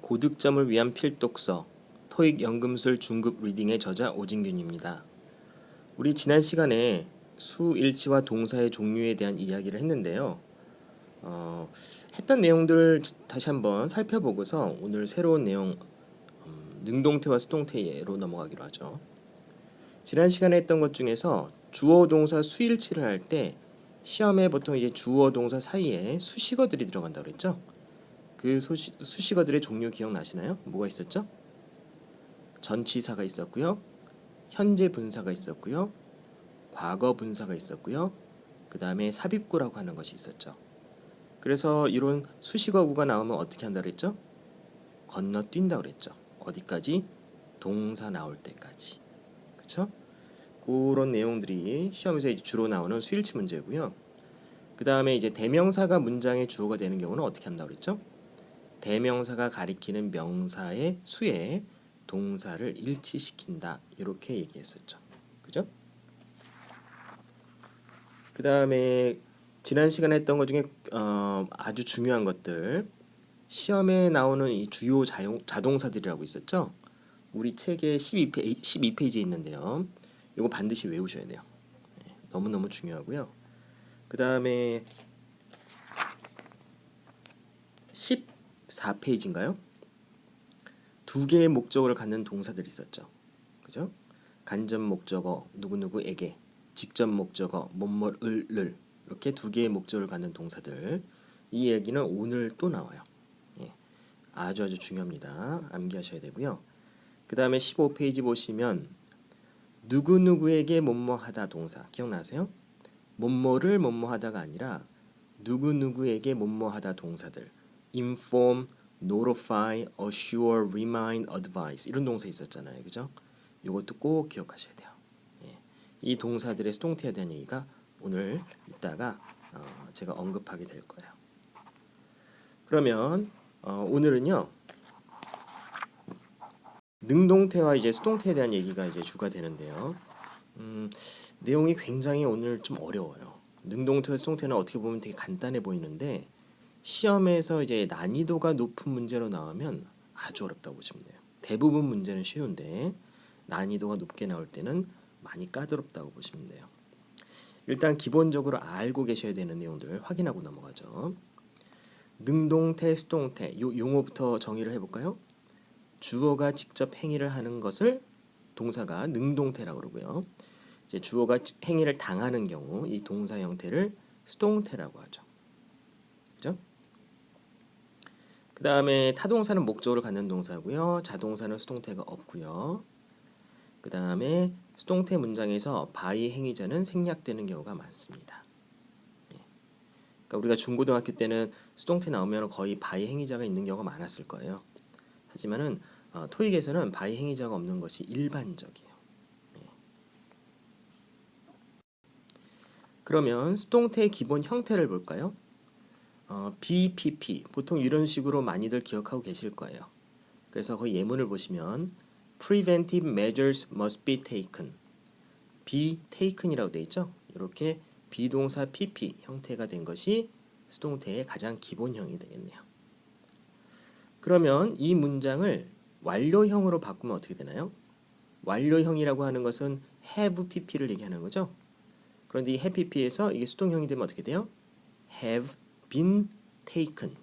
고득점을 위한 필독서 토익 연금술 중급 리딩의 저자 오진균입니다. 우리 지난 시간에 수일치와 동사의 종류에 대한 이야기를 했는데요. 했던 내용들을 다시 한번 살펴보고서 오늘 새로운 내용 능동태와 수동태로 넘어가기로 하죠. 지난 시간에 했던 것 중에서 주어 동사 수일치를 할 때 시험에 보통 이제 주어 동사 사이에 수식어들이 들어간다고 그랬죠. 그 수식어들의 종류 기억나시나요? 뭐가 있었죠? 전치사가 있었고요. 현재 분사가 있었고요. 과거 분사가 있었고요. 그 다음에 삽입구라고 하는 것이 있었죠. 그래서 이런 수식어구가 나오면 어떻게 한다고 그랬죠? 건너뛴다고 그랬죠. 어디까지? 동사 나올 때까지. 그렇죠? 그런 내용들이 시험에서 이제 주로 나오는 수일치 문제고요. 그 다음에 이제 대명사가 문장의 주어가 되는 경우는 어떻게 한다고 그랬죠? 대명사가 가리키는 명사의 수에 동사를 일치시킨다. 이렇게 얘기했었죠. 그죠? 그 다음에 지난 시간에 했던 것 중에 아주 중요한 것들 시험에 나오는 이 주요 자동사들이라고 있었죠. 우리 책에 12페이지에 있는데요. 이거 반드시 외우셔야 돼요. 너무너무 중요하고요. 그 다음에 14페이지인가요? 두 개의 목적어를 갖는 동사들이 있었죠. 그죠? 간접 목적어 누구누구에게, 직접 목적어 뭐뭐를 이렇게 두 개의 목적어를 갖는 동사들. 이 얘기는 오늘 또 나와요. 예, 아주 중요합니다. 암기하셔야 되고요. 그 다음에 15페이지 보시면 누구누구에게 뭐뭐하다 동사 기억나세요? 뭐뭐를 뭐뭐하다가 아니라 누구누구에게 뭐뭐하다 동사들 inform, notify, assure, remind, advise 이런 동사 있었잖아요. 그죠? 이것도 꼭 기억하셔야 돼요. 예. 이 동사들의 수동태에 대한 얘기가 오늘 이따가 제가 언급하게 될 거예요. 그러면 오늘은요. 능동태와 이제 수동태에 대한 얘기가 이제 주가 되는데요. 내용이 굉장히 오늘 좀 어려워요. 능동태와 수동태는 어떻게 보면 되게 간단해 보이는데 시험에서 이제 난이도가 높은 문제로 나오면 아주 어렵다고 보시면 돼요. 대부분 문제는 쉬운데 난이도가 높게 나올 때는 많이 까다롭다고 보시면 돼요. 일단 기본적으로 알고 계셔야 되는 내용들 확인하고 넘어가죠. 능동태, 수동태 요 용어부터 정의를 해볼까요? 주어가 직접 행위를 하는 것을 동사가 능동태라고 그러고요. 이제 주어가 행위를 당하는 경우 이 동사 형태를 수동태라고 하죠. 그죠? 그 다음에 타동사는 목적어를 갖는 동사고요. 자동사는 수동태가 없고요. 그 다음에 수동태 문장에서 by 행위자는 생략되는 경우가 많습니다. 그러니까 우리가 중고등학교 때는 수동태 나오면 거의 by 행위자가 있는 경우가 많았을 거예요. 하지만은 토익에서는 by 행위자가 없는 것이 일반적이에요. 그러면 수동태의 기본 형태를 볼까요? BPP 보통 이런 식으로 많이들 기억하고 계실 거예요. 그래서 그 예문을 보시면 Preventive measures must be taken. be taken이라고 되어 있죠. 이렇게 비동사 PP 형태가 된 것이 수동태의 가장 기본형이 되겠네요. 그러면 이 문장을 완료형으로 바꾸면 어떻게 되나요? 완료형이라고 하는 것은 have pp를 얘기하는 거죠. 그런데 이 have pp에서 이게 수동형이 되면 어떻게 돼요? have been taken.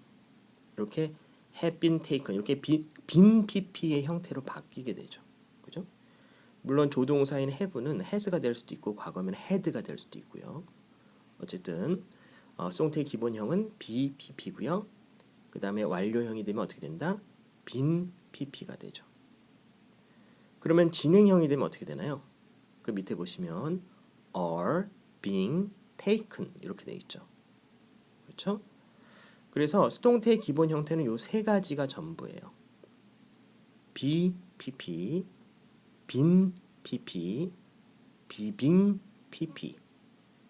이렇게 have been taken 이렇게 빈 pp의 형태로 바뀌게 되죠. 그죠? 물론 조동사인 have는 has가 될 수도 있고 과거면 had가 될 수도 있고요. 어쨌든 수동태의 기본형은 be pp고요. 그 다음에 완료형이 되면 어떻게 된다? 빈 pp가 되죠. 그러면 진행형이 되면 어떻게 되나요? 그 밑에 보시면 are being taken 이렇게 되어 있죠. 그렇죠? 그래서 수동태의 기본 형태는 요 세 가지가 전부예요. be pp, 빈 pp, 비빙 pp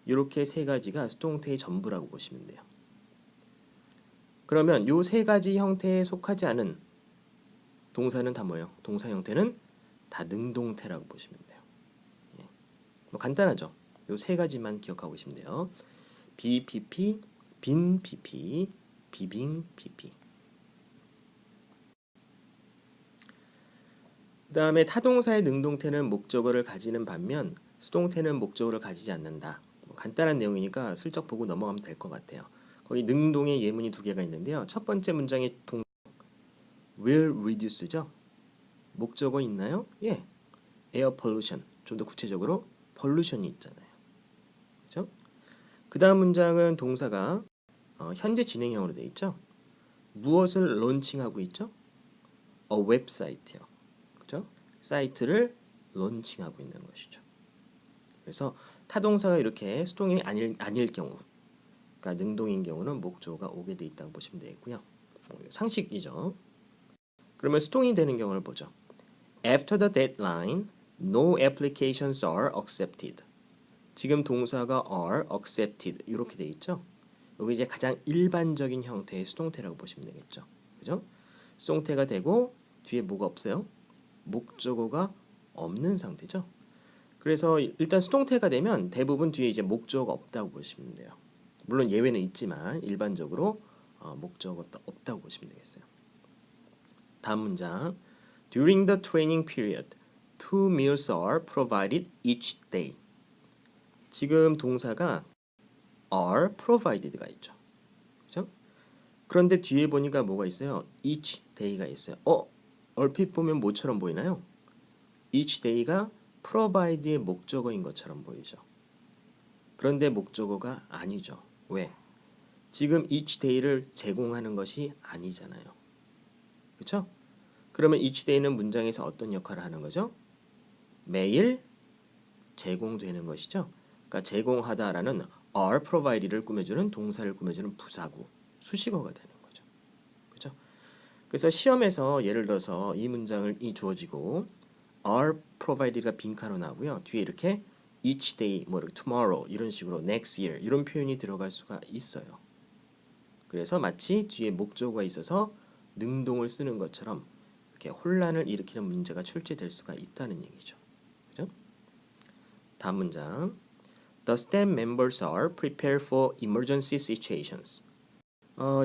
이렇게 세 가지가 수동태의 전부라고 보시면 돼요. 그러면 요 세 가지 형태에 속하지 않은 동사는 다 뭐예요? 동사 형태는 다 능동태라고 보시면 돼요. 뭐 간단하죠? 요 세 가지만 기억하고 계시면 돼요. BPP, 빈 PP, 비빙 PP. 다음에 타동사의 능동태는 목적어를 가지는 반면 수동태는 목적어를 가지지 않는다. 뭐 간단한 내용이니까 슬쩍 보고 넘어가면 될 것 같아요. 거기 능동의 예문이 두 개가 있는데요. 첫 번째 문장의 will reduce죠. 목적어 있나요? 예. air pollution. 좀 더 구체적으로 pollution이 있잖아요. 그죠? 그 다음 문장은 동사가 현재 진행형으로 되어 있죠. 무엇을 론칭하고 있죠? 웹사이트요. 그죠? 사이트를 론칭하고 있는 것이죠. 그래서 타동사가 이렇게 수동이 아닐 경우, 그러니까 능동인 경우는 목조가 오게 돼 있다고 보시면 되겠고요. 상식이죠. 그러면 수동이 되는 경우를 보죠. After the deadline, no applications are accepted. 지금 동사가 are accepted 이렇게 돼 있죠. 여기 이제 가장 일반적인 형태의 수동태라고 보시면 되겠죠. 그죠? 수동태가 되고 뒤에 뭐가 없어요? 목적어가 없는 상태죠. 그래서 일단 수동태가 되면 대부분 뒤에 이제 목적어가 없다고 보시면 돼요. 물론 예외는 있지만 일반적으로 목적어가 없다고 보시면 되겠어요. 다음 문장. During the training period, 2 meals are provided each day. 지금 동사가 are provided가 있죠. 그죠? 그런데 뒤에 보니까 뭐가 있어요? each day가 있어요. 얼핏 보면 뭐처럼 보이나요? each day가 provide의 목적어인 것처럼 보이죠. 그런데 목적어가 아니죠. 왜? 지금 each day를 제공하는 것이 아니잖아요. 그렇죠? 그러면 each day는 문장에서 어떤 역할을 하는 거죠? 매일 제공되는 것이죠. 그러니까 제공하다라는 are provided를 꾸며주는 동사를 꾸며주는 부사구, 수식어가 되는 거죠. 그렇죠? 그래서 시험에서 예를 들어서 이 문장을 주어지고 are provided가 빈칸으로 나오고요. 뒤에 이렇게 each day, 뭐 tomorrow 이런 식으로 next year 이런 표현이 들어갈 수가 있어요. 그래서 마치 뒤에 목적어가 있어서 능동을 쓰는 것처럼 이렇게 혼란을 일으키는 문제가 출제될 수가 있다는 얘기죠. 그죠? 다음 문장. The staff members are prepared for emergency situations.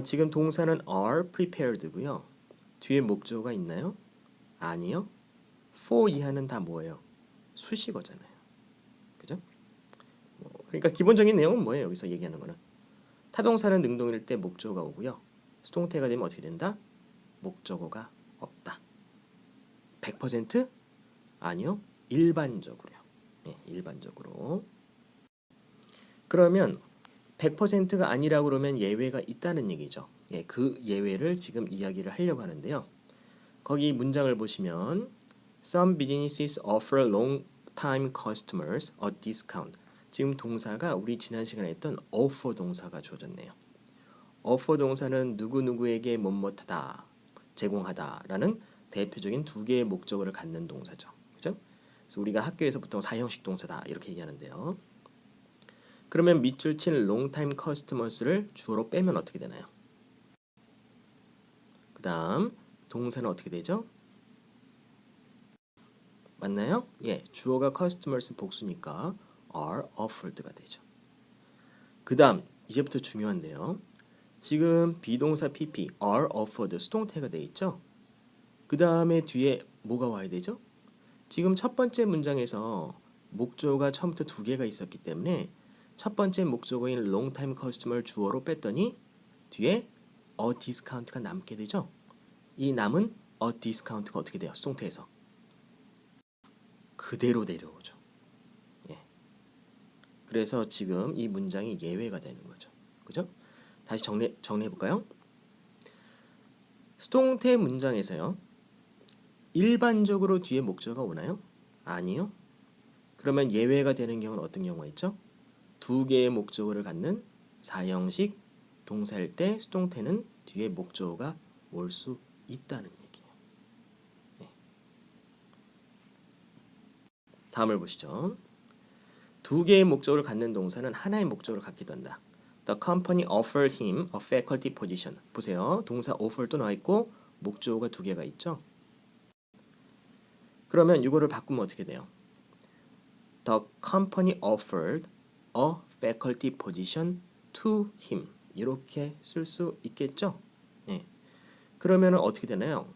지금 동사는 are prepared고요. 뒤에 목적어가 있나요? 아니요. for 이하는 다 뭐예요? 수식어잖아요. 그죠? 그러니까 기본적인 내용은 뭐예요? 여기서 얘기하는 거는 타동사는 능동일 때 목적어가 오고요. 수동태가 되면 어떻게 된다? 목적어가 없다. 100%? 아니요. 일반적으로요. 네, 일반적으로. 그러면 100%가 아니라고 그러면 예외가 있다는 얘기죠. 예, 그 예외를 지금 이야기를 하려고 하는데요. 거기 문장을 보시면 Some businesses offer long-time customers a discount. 지금 동사가 우리 지난 시간에 했던 offer 동사가 주어졌네요. offer 동사는 누구누구에게 뭐뭐하다, 제공하다라는 대표적인 두 개의 목적어를 갖는 동사죠. 그죠? 그래서 우리가 학교에서 보통 사형식 동사다 이렇게 얘기하는데요. 그러면 밑줄 친 long-time customers를 주어로 빼면 어떻게 되나요? 그 다음 동사는 어떻게 되죠? 맞나요? 예, 주어가 customers 복수니까 are offered가 되죠. 그 다음 이제부터 중요한데요. 지금 비동사 PP are offered 수동태가 돼 있죠. 그 다음에 뒤에 뭐가 와야 되죠? 지금 첫 번째 문장에서 목적어가 처음부터 두 개가 있었기 때문에 첫 번째 목적어인 long time customer 주어로 뺐더니 뒤에 a discount가 남게 되죠. 이 남은 a discount가 어떻게 돼요? 수동태에서 그대로 내려오죠. 예. 그래서 지금 이 문장이 예외가 되는 거죠. 그죠? 다시 정리해 볼까요? 수동태 문장에서요. 일반적으로 뒤에 목적어가 오나요? 아니요. 그러면 예외가 되는 경우는 어떤 경우가 있죠? 두 개의 목적어를 갖는 사형식 동사일 때 수동태는 뒤에 목적어가 올 수 있다는 얘기예요. 네. 다음을 보시죠. 두 개의 목적어를 갖는 동사는 하나의 목적어를 갖기도 한다. The company offered him a faculty position. 보세요. 동사 offer도 나와 있고 목적어가 두 개가 있죠. 그러면 이거를 바꾸면 어떻게 돼요? The company offered a faculty position to him. 이렇게 쓸 수 있겠죠? 네. 그러면 어떻게 되나요?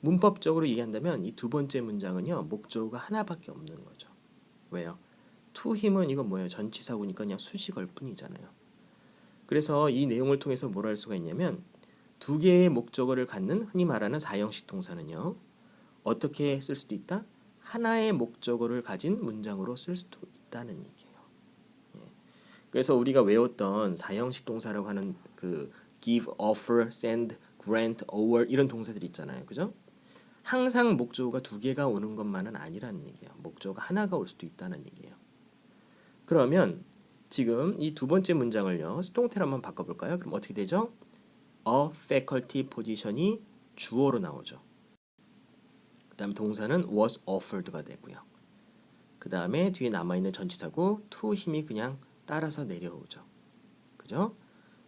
문법적으로 얘기한다면 이 두 번째 문장은요, 목적어가 하나밖에 없는 거죠. 왜요? to him은 이건 뭐예요? 전치사구니까 그냥 수식어일 뿐이잖아요. 그래서 이 내용을 통해서 뭘 할 수가 있냐면 두 개의 목적어를 갖는 흔히 말하는 사형식 동사는요, 어떻게 쓸 수도 있다? 하나의 목적어를 가진 문장으로 쓸 수도 있다는 얘기예요. 예. 그래서 우리가 외웠던 사형식 동사라고 하는 그 give, offer, send, grant, award 이런 동사들 있잖아요. 그죠? 항상 목적어가 두 개가 오는 것만은 아니라는 얘기예요. 목적어가 하나가 올 수도 있다는 얘기예요. 그러면 지금 이 두 번째 문장을요, 수동태로 한번 바꿔볼까요? 그럼 어떻게 되죠? A faculty position이 주어로 나오죠. 그 다음 동사는 was offered가 되고요. 그 다음에 뒤에 남아있는 전치사고 to 힘이 그냥 따라서 내려오죠. 그죠?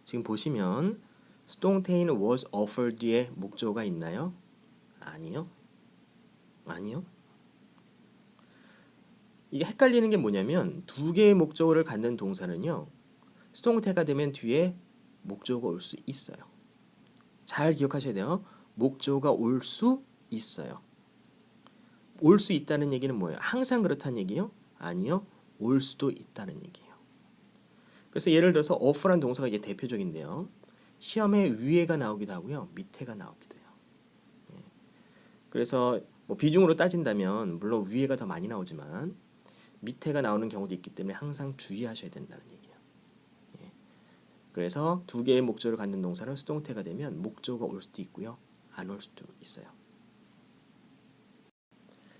지금 보시면 수동태인 was offered 뒤에 목적어가 있나요? 아니요. 아니요. 이게 헷갈리는 게 뭐냐면 두 개의 목적어를 갖는 동사는요, 수동태가 되면 뒤에 목적어가 올 수 있어요. 잘 기억하셔야 돼요. 목적어가 올 수 있어요. 올 수 있다는 얘기는 뭐예요? 항상 그렇다는 얘기요? 아니요. 올 수도 있다는 얘기예요. 그래서 예를 들어서 offer란 동사가 이제 대표적인데요. 시험에 위에가 나오기도 하고요. 밑에가 나오기도 해요. 예. 그래서 뭐 비중으로 따진다면 물론 위에가 더 많이 나오지만 밑에가 나오는 경우도 있기 때문에 항상 주의하셔야 된다는 얘기예요. 예. 그래서 두 개의 목적어를 갖는 동사는 수동태가 되면 목적어가 올 수도 있고요. 안 올 수도 있어요.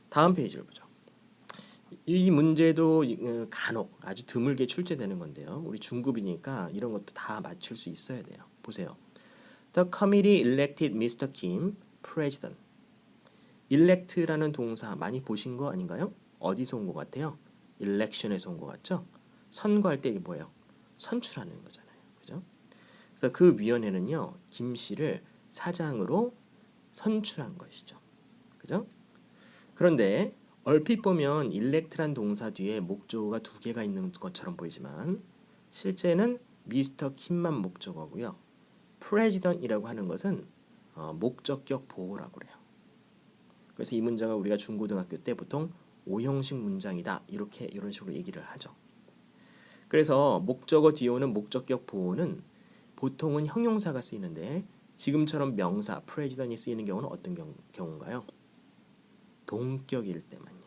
다음 페이지를 보죠. 이 문제도 간혹 아주 드물게 출제되는 건데요. 우리 중급이니까 이런 것도 다 맞출 수 있어야 돼요. 보세요. The committee elected Mr. Kim president. elect라는 동사 많이 보신 거 아닌가요? 어디서 온 것 같아요? election에서 온 것 같죠? 선거할 때 이게 뭐예요? 선출하는 거잖아요. 그죠? 그래서 그 위원회는요, 김 씨를 사장으로 선출한 것이죠. 그죠? 그런데 얼핏 보면 elect란 동사 뒤에 목적어가 두 개가 있는 것처럼 보이지만 실제는 미스터 킴만 목적어고요. president이라고 하는 것은 목적격 보호라고 그래요. 그래서 이 문장을 우리가 중고등학교 때 보통 오형식 문장이다 이렇게 이런 식으로 얘기를 하죠. 그래서 목적어 뒤에 오는 목적격 보호는 보통은 형용사가 쓰이는데 지금처럼 명사 president이 쓰이는 경우는 어떤 경우인가요? 동격일 때만요.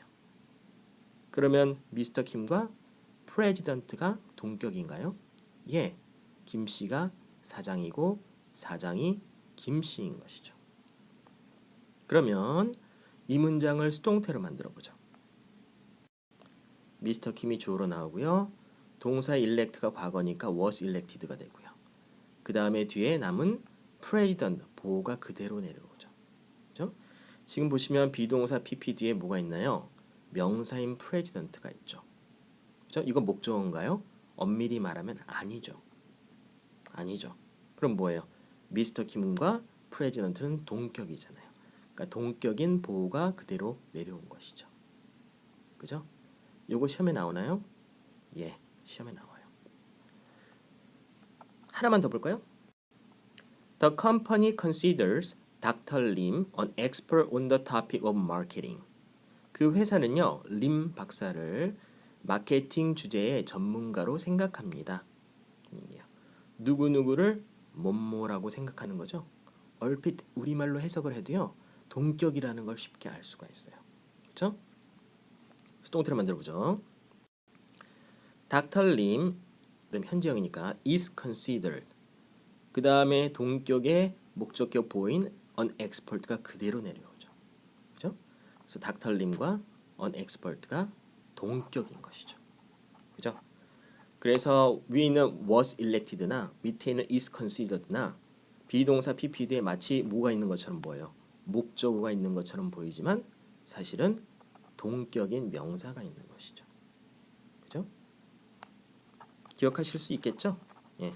그러면 미스터 킴과 프레지던트가 동격인가요? 예, 김 씨가 사장이고 사장이 김 씨인 것이죠. 그러면 이 문장을 수동태로 만들어 보죠. 미스터 킴이 주어로 나오고요. 동사 elect가 과거니까 was elected가 되고요. 그 다음에 뒤에 남은 president 보호가 그대로 내려오죠. 그렇죠? 지금 보시면 비동사 pp 뒤에 뭐가 있나요? 명사인 president가 있죠. 그렇죠? 이건 목적어인가요? 엄밀히 말하면 아니죠. 아니죠. 그럼 뭐예요? 미스터 킴과 president는 동격이잖아요. 그러니까 동격인 보호가 그대로 내려온 것이죠. 그죠? 요거 시험에 나오나요? 예, 시험에 나와요. 하나만 더 볼까요? The company considers Dr. Lim an expert on the topic of marketing. 그 회사는요, 림 박사를 마케팅 주제의 전문가로 생각합니다. 누구누구를 뭐뭐라고 생각하는 거죠. 얼핏 우리말로 해석을 해도요, 동격이라는 걸 쉽게 알 수가 있어요. 그렇죠? 수동태로 만들어보죠. Dr. Lim, 그럼 현재형이니까 is considered. 그 다음에 동격의 목적격 보인 an expert가 그대로 내려오죠. 그죠? 그래서 Dr. Lim과 an expert가 동격인 것이죠. 그죠? 그래서 위에 있는 was elected나 밑에 있는 is considered나 비동사 ppd에 마치 뭐가 있는 것처럼 보여요. 목적어가 있는 것처럼 보이지만 사실은 동격인 명사가 있는 것이죠. 그죠? 기억하실 수 있겠죠? 예.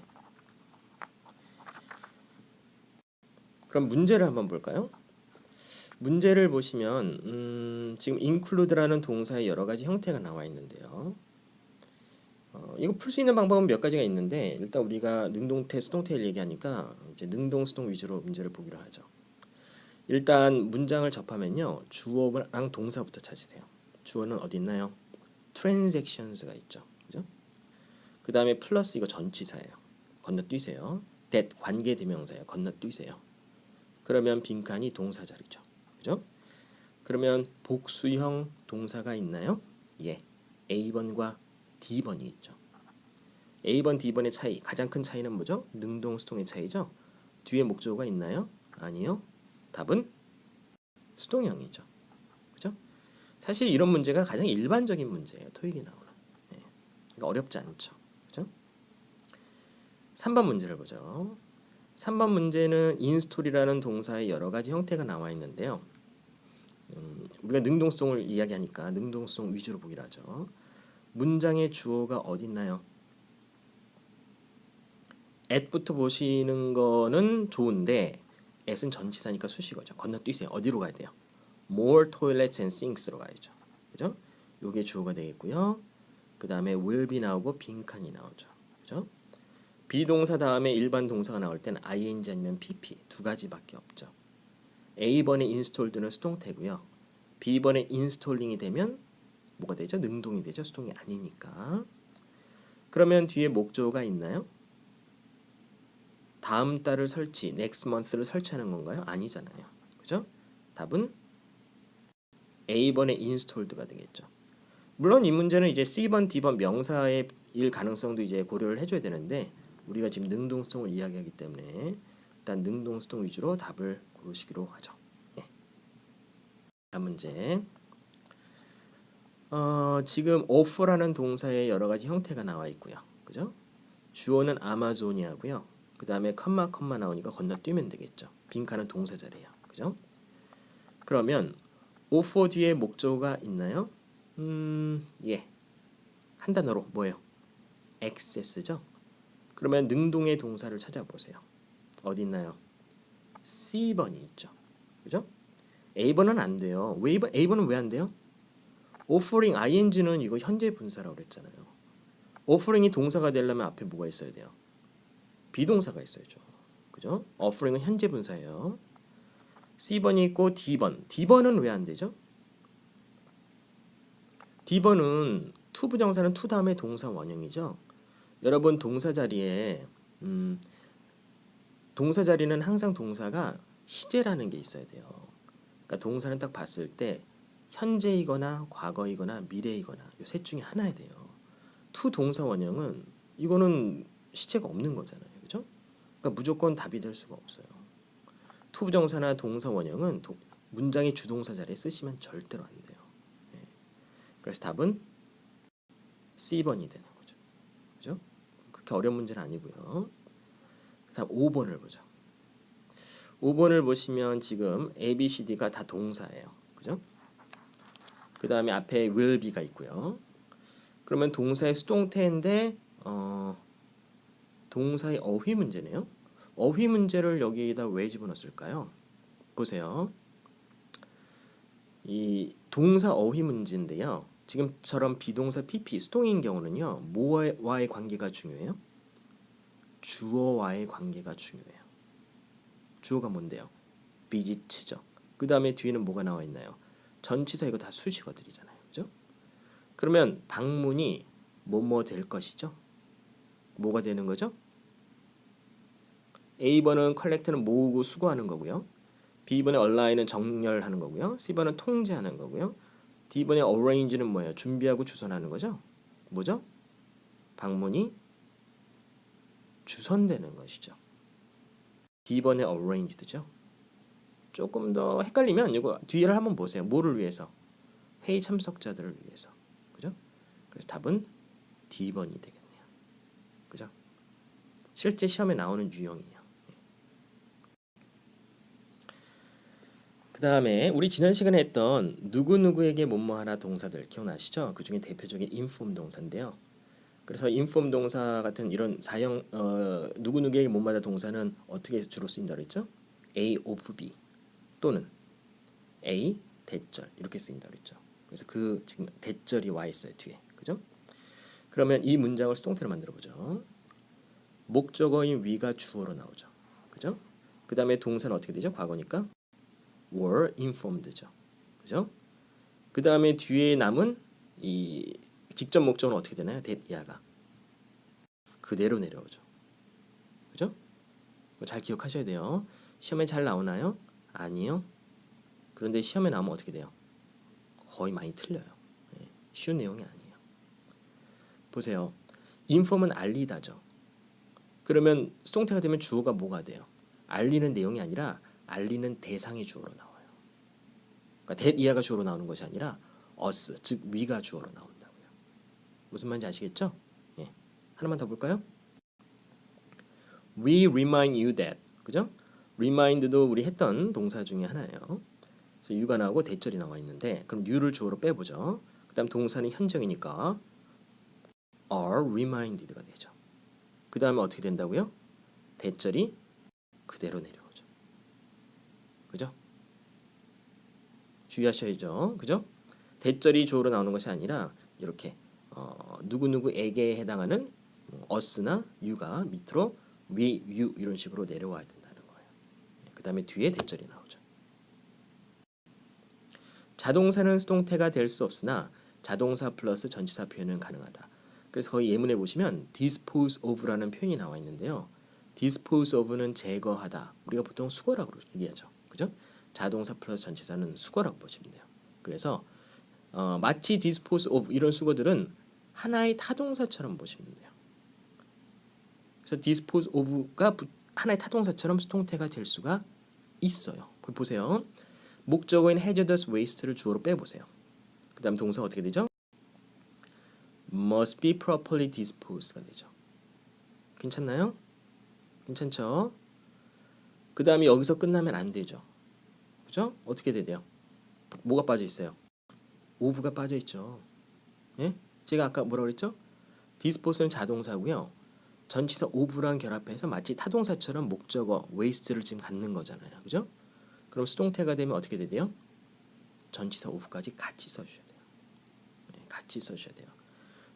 그럼 문제를 한번 볼까요? 문제를 보시면 지금 include라는 동사의 여러 가지 형태가 나와 있는데요. 이거 풀 수 있는 방법은 몇 가지가 있는데 일단 우리가 능동태, 수동태를 얘기하니까 이제 능동, 수동 위주로 문제를 보기로 하죠. 일단 문장을 접하면요. 주어랑 동사부터 찾으세요. 주어는 어디 있나요? transactions가 있죠. 그죠? 그 다음에 플러스 이거 전치사예요. 건너뛰세요. that 관계대명사예요. 건너뛰세요. 그러면 빈칸이 동사 자리죠. 그죠? 그러면 복수형 동사가 있나요? 예. A번과 D번이 있죠. A번, D번의 차이, 가장 큰 차이는 뭐죠? 능동, 수동의 차이죠. 뒤에 목적어가 있나요? 아니요. 답은 수동형이죠. 그죠? 사실 이런 문제가 가장 일반적인 문제예요. 토익이 나오는. 예. 그러니까 어렵지 않죠. 그죠? 3번 문제를 보죠. 3번 문제는 인스톨이라는 동사의 여러 가지 형태가 나와 있는데요. 우리가 능동수동을 이야기하니까 능동수동 위주로 보기로 하죠. 문장의 주어가 어디 있나요? at부터 보시는 거는 좋은데 at은 전치사니까 수식어죠. 건너뛰세요. 어디로 가야 돼요? More toilets and sinks로 가야죠. 그죠? 요게 주어가 되겠고요. 그 다음에 will be 나오고 빈칸이 나오죠. 그죠? 비동사 다음에 일반 동사가 나올 때는 ing 아니면 pp 두 가지밖에 없죠. A번에 installed는 수동태고요. B번에 installing이 되면 뭐가 되죠? 능동이 되죠. 수동이 아니니까. 그러면 뒤에 목적어가 있나요? 다음 달을 설치, next month를 설치하는 건가요? 아니잖아요. 그죠? 답은 A번에 installed가 되겠죠. 물론 이 문제는 이제 C번, D번 명사의 일 가능성도 이제 고려를 해줘야 되는데 우리가 지금 능동수동을 이야기하기 때문에 일단 능동수동 위주로 답을 고르시기로 하죠. 예. 다음 문제. 지금 offer라는 동사의 여러 가지 형태가 나와 있고요. 그죠? 주어는 아마존이하고요. 그 다음에 컴마 나오니까 건너뛰면 되겠죠. 빈칸은 동사 자리예요. 그죠? 그러면 offer 뒤에 목적어가 있나요? 예. 한 단어로 뭐예요? access죠. 그러면 능동의 동사를 찾아보세요. 어디 있나요? C번이 있죠. 그죠? A번은 안 돼요. 왜 A번은 왜 안 돼요? offering ing는 이거 현재 분사라고 그랬잖아요. offering이 동사가 되려면 앞에 뭐가 있어야 돼요? 비동사가 있어야죠. 그죠? offering은 현재 분사예요. C번이 있고 D번은 왜 안 되죠? D번은 to 부정사는 to 다음에 동사 원형이죠. 여러분 동사 자리에 동사 자리는 항상 동사가 시제라는 게 있어야 돼요. 그러니까 동사는 딱 봤을 때 현재이거나 과거이거나 미래이거나 이 셋 중에 하나야 돼요. to 동사 원형은 이거는 시제가 없는 거잖아요. 그죠? 그러니까 무조건 답이 될 수가 없어요. to 부정사나 동사 원형은 문장의 주동사 자리에 쓰시면 절대로 안 돼요. 네. 그래서 답은 C번이 되는 거죠. 그죠? 그렇게 어려운 문제는 아니고요. 다음 5번을 보죠. 5번을 보시면 지금 A, B, C, D가 다 동사예요. 그죠? 그 다음에 앞에 will be가 있고요. 그러면 동사의 수동태인데 동사의 어휘 문제네요. 어휘 문제를 여기에다 왜 집어넣었을까요? 보세요. 이 동사 어휘 문제인데요. 지금처럼 비동사 PP 수동인 경우는요. 뭐와의 관계가 중요해요? 주어와의 관계가 중요해요. 주어가 뭔데요? visit죠. 그 다음에 뒤에는 뭐가 나와 있나요? 전치사 이거 다 수식어들이잖아요. 그죠? 그러면 방문이 뭐뭐 될 것이죠? 뭐가 되는 거죠? A번은 collect는 모으고 수거하는 거고요. B번의 align은 정렬하는 거고요. C번은 통제하는 거고요. D번의 arrange는 뭐예요? 준비하고 주선하는 거죠? 뭐죠? 방문이 주선되는 것이죠. D번의 arranged죠. 조금 더 헷갈리면 이거 뒤를 한번 보세요. 뭐를 위해서? 회의 참석자들을 위해서. 그죠? 그래서 답은 D번이 되겠네요. 그죠? 실제 시험에 나오는 유형이에요. 그 다음에 우리 지난 시간에 했던 누구누구에게 뭐뭐하라 동사들 기억나시죠? 그 중에 대표적인 inform 동사인데요. 그래서 inform 동사 같은 이런 사형 누구누구에게 뭐뭐하다 동사는 어떻게 주로 쓰인다고 그랬죠? A of B 또는 A 대절 이렇게 쓰인다고 그랬죠. 그래서 그 지금 대절이 와 있어요 뒤에. 그죠? 그러면 이 문장을 수동태로 만들어 보죠. 목적어인 위가 주어로 나오죠. 그죠? 그 다음에 동사는 어떻게 되죠? 과거니까 were informed죠. 그죠? 그 다음에 뒤에 남은 이 직접 목적은 어떻게 되나요? that 이하가 그대로 내려오죠. 그죠? 잘 기억하셔야 돼요. 시험에 잘 나오나요? 아니요. 그런데 시험에 나오면 어떻게 돼요? 거의 많이 틀려요. 예, 쉬운 내용이 아니에요. 보세요. inform은 알리다죠. 그러면 수동태가 되면 주어가 뭐가 돼요? 알리는 내용이 아니라 알리는 대상이 주어로 나와요. 그러니까 that 이하가 주어로 나오는 것이 아니라 us, 즉 we가 주어로 나온다고요. 무슨 말인지 아시겠죠? 예. 하나만 더 볼까요? We remind you that. 그죠? remind도 우리 했던 동사 중에 하나예요. 그래서 you가 나오고 대절이 나와 있는데 그럼 you를 주어로 빼보죠. 그 다음 동사는 현정이니까 are reminded가 되죠. 그 다음에 어떻게 된다고요? 대절이 그대로 내려오죠. 그죠? 주의하셔야죠. 그죠? 대절이 주어로 나오는 것이 아니라 이렇게 누구누구에게 해당하는 us나 you가 밑으로 we, you 이런 식으로 내려와야 된다는 거예요. 그 다음에 뒤에 대절이 나오죠. 자동사는 수동태가 될 수 없으나 자동사 플러스 전치사 표현은 가능하다. 그래서 거기 예문에 보시면 dispose of라는 표현이 나와 있는데요. dispose of는 제거하다. 우리가 보통 수거라고 얘기하죠. 그죠? 자동사 플러스 전치사는 수거라고 보시면 돼요. 그래서 마치 dispose of 이런 수거들은 하나의 타동사처럼 보시면 돼요. 그래서 dispose of가 하나의 타동사처럼 수동태가 될 수가 있어요. 보세요. 목적어인 hazardous waste를 주어로 빼보세요. 그 다음 동사가 어떻게 되죠? must be properly disposed가 되죠. 괜찮나요? 괜찮죠? 그 다음에 여기서 끝나면 안 되죠. 그죠? 어떻게 돼요? 뭐가 빠져 있어요? of가 빠져 있죠. 예? 제가 아까 뭐라고 그랬죠? dispose는 자동사고요. 전치사 of랑 결합해서 마치 타동사처럼 목적어 waste를 지금 갖는 거잖아요. 그죠? 그럼 수동태가 되면 어떻게 돼요? 전치사 of까지 같이 써주셔야 돼요. 네, 같이 써주셔야 돼요.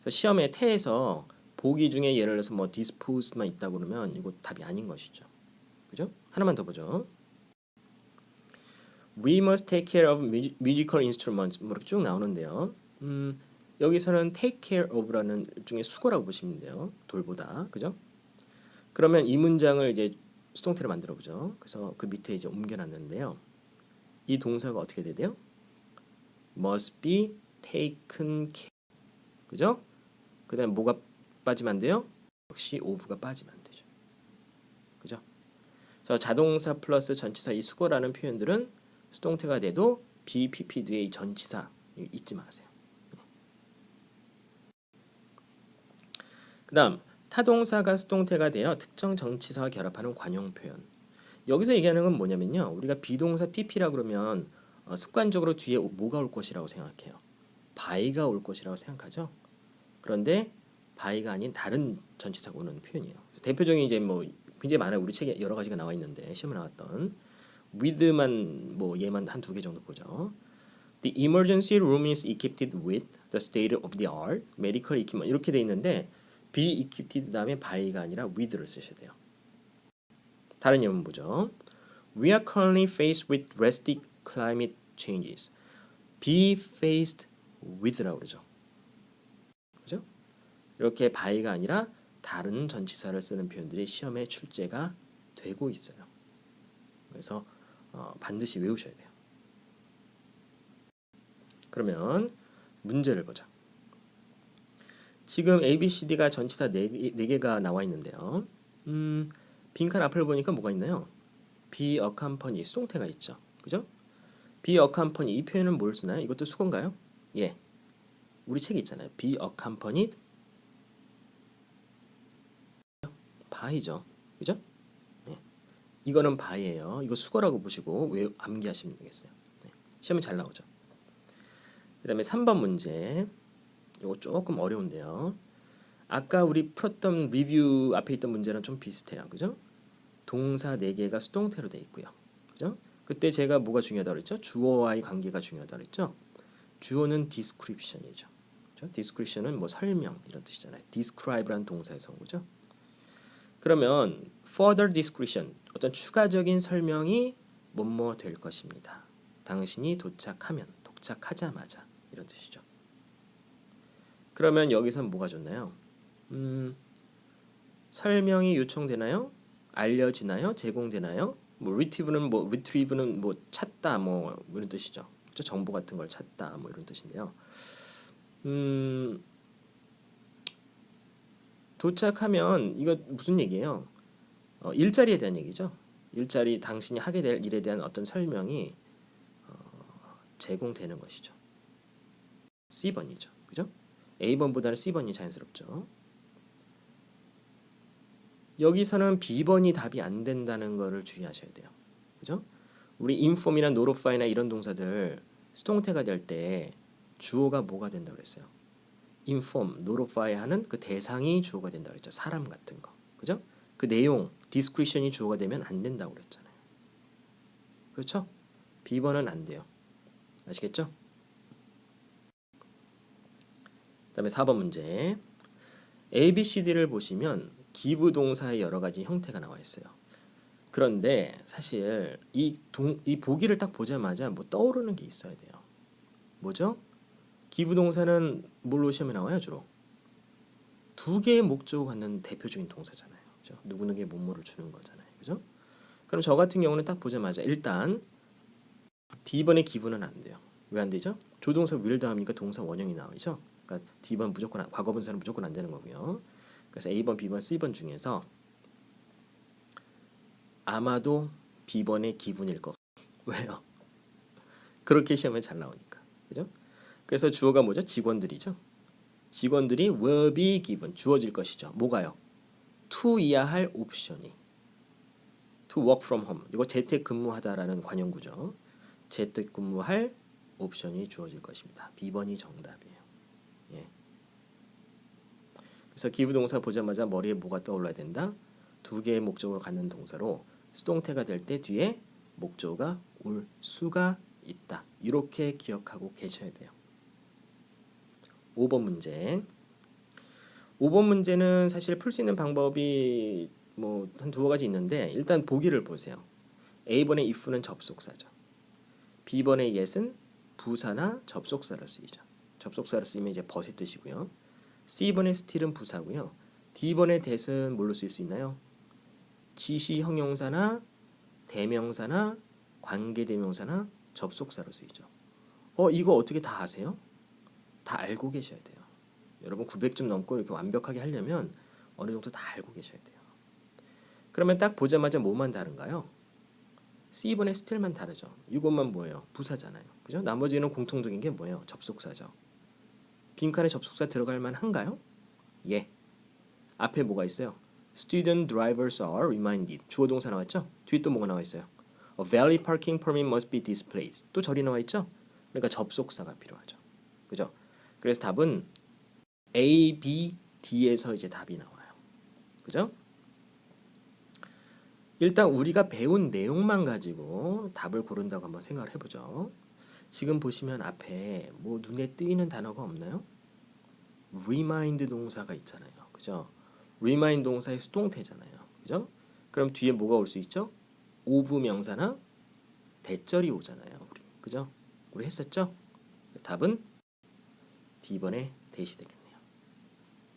그래서 시험에 태에서 보기 중에 예를 들어서 뭐 dispose만 있다고 그러면 이거 답이 아닌 것이죠. 그죠? 하나만 더 보죠. We must take care of musical instruments 뭐 이렇게 쭉 나오는데요. 여기서는 take care of라는 일종의 수거라고 보시면 돼요. 돌보다. 그죠? 그러면 이 문장을 이제 수동태로 만들어 보죠. 그래서 그 밑에 이제 옮겨놨는데요. 이 동사가 어떻게 돼요? must be taken care. 그죠? 그 다음에 뭐가 빠지면 안 돼요? 역시 of가 빠지면 안 되죠. 그죠? 그래서 자동사 플러스 전치사 이 수거라는 표현들은 수동태가 돼도 BPP 뒤에 이 전치사 잊지 마세요. 그 다음 타동사가 수동태가 되어 특정 전치사와 결합하는 관용 표현. 여기서 얘기하는 건 뭐냐면요. 우리가 비동사 PP라 그러면 습관적으로 뒤에 뭐가 올 것이라고 생각해요. by가 올 것이라고 생각하죠. 그런데 by가 아닌 다른 전치사가 오는 표현이에요. 대표적인 이제 뭐 굉장히 많아요. 우리 책에 여러 가지가 나와 있는데 시험에 나왔던 with만 뭐 얘만 한 두 개 정도 보죠. The emergency room is equipped with the state of the art medical equipment 이렇게 돼 있는데 be equipped 다음에 by가 아니라 with를 쓰셔야 돼요. 다른 예문 보죠. We are currently faced with drastic climate changes. be faced with라고 그러죠. 그죠? 이렇게 by가 아니라 다른 전치사를 쓰는 표현들이 시험에 출제가 되고 있어요. 그래서 반드시 외우셔야 돼요. 그러면 문제를 보자. 지금 A, B, C, D가 전치사 4개가 나와 있는데요. 빈칸 앞을 보니까 뭐가 있나요? be accompany 수동태가 있죠. 그죠? be accompany 이 표현은 뭘 쓰나요? 이것도 수건가요? 예. 우리 책에 있잖아요. be accompanied by죠. 그죠? 예. 이거는 by예요. 이거 수거라고 보시고 왜 암기하시면 되겠어요. 네. 시험에 잘 나오죠. 그 다음에 3번 문제. 이거 조금 어려운데요. 아까 우리 풀었던 리뷰 앞에 있던 문제랑 좀 비슷해요. 그죠? 동사 4개가 수동태로 돼 있고요. 그죠? 그때 제가 뭐가 중요하다고 그랬죠? 주어와의 관계가 중요하다고 그랬죠? 주어는 description이죠. 그죠? description은 뭐 설명 이런 뜻이잖아요. describe라는 동사에서 온 거죠. 그러면 further description 어떤 추가적인 설명이 뭐뭐 될 것입니다. 당신이 도착하면, 도착하자마자 이런 뜻이죠. 그러면 여기선 뭐가 좋나요? 설명이 요청되나요? 알려지나요? 제공되나요? 뭐 retrieve는 뭐 찾다 뭐 이런 뜻이죠. 정보 같은 걸 찾다 뭐 이런 뜻인데요. 도착하면 이거 무슨 얘기예요? 일자리에 대한 얘기죠. 일자리 당신이 하게 될 일에 대한 어떤 설명이 제공되는 것이죠. C번이죠. 그죠? A번보다는 C번이 자연스럽죠. 여기서는 B번이 답이 안 된다는 거를 주의하셔야 돼요. 그죠? 우리 inform이나 notify나 이런 동사들 수동태가 될 때 주어가 뭐가 된다고 그랬어요? inform, notify 하는 그 대상이 주어가 된다고 그랬죠. 사람 같은 거. 그죠? 그 내용, discretion이 주어가 되면 안 된다고 그랬잖아요. 그렇죠? B번은 안 돼요. 아시겠죠? 그다음에 4번 문제. A, B, C, D를 보시면 기부 동사의 여러 가지 형태가 나와 있어요. 그런데 사실 이 보기를 딱 보자마자 뭐 떠오르는 게 있어야 돼요. 뭐죠? 기부 동사는 뭘로 시험에 나와요, 주로? 두 개의 목적을 갖는 대표적인 동사잖아요. 그죠? 누구누구의 뭐뭐를 주는 거잖아요. 그죠? 그럼 저 같은 경우는 딱 보자마자 일단 D번의 기부는 안 돼요. 왜 안 되죠? 조동사 will 다음이니까 동사 원형이 나오죠. 그러니까 D번 무조건 과거분사는 무조건 안 되는 거고요. 그래서 A번, B번, C번 중에서 아마도 B번의 기분일 것 같아요. 왜요? 그렇게 시험에 잘 나오니까. 그죠? 그래서 주어가 뭐죠? 직원들이죠. 직원들이 will be given, 주어질 것이죠. 뭐가요? to이야 할 옵션이. to work from home. 이거 재택근무하다라는 관용구죠. 재택근무할 옵션이 주어질 것입니다. B번이 정답이에요. 예. 그래서 기부동사 보자마자 머리에 뭐가 떠올라야 된다? 두 개의 목적을 갖는 동사로 수동태가 될 때 뒤에 목적어가 올 수가 있다. 이렇게 기억하고 계셔야 돼요. 5번 문제. 5번 문제는 사실 풀 수 있는 방법이 뭐 한 두어 가지 있는데 일단 보기를 보세요. A번의 if는 접속사죠. B번의 yes은 부사나 접속사로 쓰이죠. 접속사로 쓰이면 이제 벗의 뜻이고요. C번의 still은 부사고요. D번의 that은 뭘로 쓰일 수 있나요? 지시 형용사나 대명사나 관계대명사나 접속사로 쓰이죠. 이거 어떻게 다 아세요? 다 알고 계셔야 돼요. 여러분 900점 넘고 이렇게 완벽하게 하려면 어느 정도 다 알고 계셔야 돼요. 그러면 딱 보자마자 뭐만 다른가요? C번의 still만 다르죠. 이것만 뭐예요? 부사잖아요. 그죠? 나머지는 공통적인 게 뭐예요? 접속사죠. 빈칸에 접속사 들어갈 만한가요? 예. 앞에 뭐가 있어요? Student drivers are reminded. 주어 동사 나왔죠? 뒤에 또 뭐가 나와 있어요? A valid parking permit must be displayed. 또 절이 나와 있죠? 그러니까 접속사가 필요하죠. 그죠? 그래서 답은 A, B, D에서 이제 답이 나와요. 그죠? 일단 우리가 배운 내용만 가지고 답을 고른다고 한번 생각을 해보죠. 지금 보시면 앞에 뭐 눈에 띄는 단어가 없나요? remind 동사가 있잖아요. 그죠? remind 동사의 수동태잖아요. 그죠? 그럼 뒤에 뭐가 올 수 있죠? of 명사나 대절이 오잖아요. 우리. 그죠? 우리 했었죠? 답은 D번의 that이 되겠네요.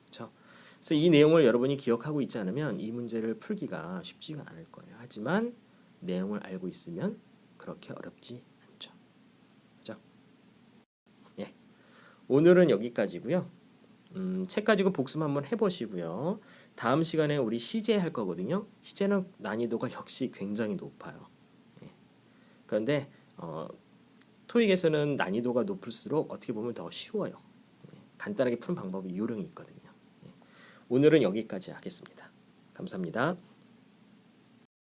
그렇죠? 그래서 이 내용을 여러분이 기억하고 있지 않으면 이 문제를 풀기가 쉽지가 않을 거예요. 하지만 내용을 알고 있으면 그렇게 어렵지 않죠. 그렇죠? 예. 오늘은 여기까지고요. 책 가지고 복습 한번 해보시고요. 다음 시간에 우리 시제 할 거거든요. 시제는 난이도가 역시 굉장히 높아요. 예. 그런데 토익에서는 난이도가 높을수록 어떻게 보면 더 쉬워요. 예. 간단하게 푸는 방법이 요령이 있거든요. 예. 오늘은 여기까지 하겠습니다. 감사합니다.